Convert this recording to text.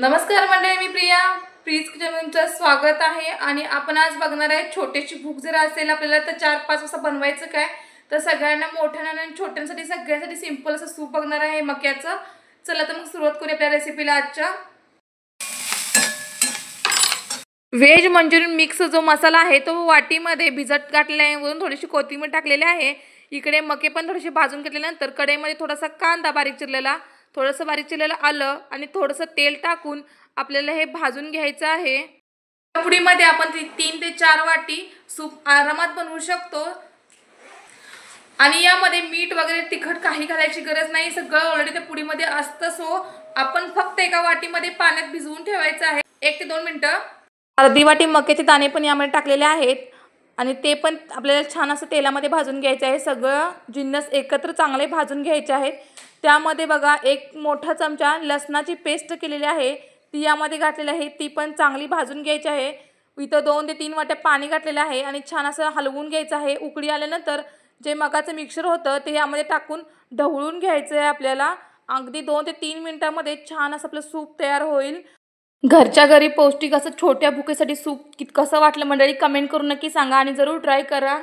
नमस्कार मंडळी, मी प्रिया प्रीज किचनचं स्वागत आहे। आणि आपण आज बघणार आहे छोटीशी भूक जर असेल आपल्याला तर 4-5 वाजता बनवायचं काय, तर सगळ्यांना मोठ्यांना आणि छोट्यांसाठी सगळ्यांसाठी सिंपल असं सूप बघणार आहे मक्याचं। चला तर मग सुरुवात करूया आपल्या रेसिपीला। आजच्या व्हेज मंचुरियन मिक्स जो मसाला आहे तो वाटीमध्ये भिजत घातलेला आहे, वरून थोडीशी कोथिंबीर टाकलेली आहे। इकडे मके पण थोडेसे भाजून घेतल्यानंतर कढईमध्ये थोडासा कांदा बारीक चिरलेला, थोडंसं बारीक चिरलेलं आलं आणि थोडंसं तेल टाकून आपल्याला हे भाजून घ्यायचं आहे। पुडीमध्ये आपण 3 ते 4 वाटी सूप आरामात बनवू शकतो। आणि यामध्ये मीठ वगैरे तिखट काही घालायची गरज नाही, सगळं ऑलरेडी त्या पुडीमध्ये असतं। सो आपण फक्त एका वाटीमध्ये पाण्यात भिजवून ठेवायचं आहे 1 ते 2 मिनिटं। अर्धी वाटी मक्याचे दाणे पण यामध्ये टाकलेले आहेत आणि ते पण आपल्याला छान असं तेलामध्ये भाजून घ्यायचं आहे। सगळं जिन्नस एकत्र चांगले भाजून घ्यायचे आहेत। त्यामध्ये बघा 1 मोठा चमचा लसणाची पेस्ट केलेली आहे ती यामध्ये घातलेली आहे, ती पण चांगली भाजून घ्यायची आहे। इथं 2 ते 3 वाट्या पाणी घातलेलं आहे आणि छान असं हलवून घ्यायचं आहे। उकळी आल्यानंतर जे मकाचं मिक्सर होतं ते यामध्ये टाकून ढवळून घ्यायचं आहे आपल्याला। अगदी 2 ते 3 मिनिटांमध्ये छान असं आपलं सूप तयार होईल। घरच्या घरी पौष्टिक असं छोट्या भुकेसाठी सूप कसं वाटलं मंडळी, कमेंट करून नक्की सांगा आणि जरूर ट्राय करा।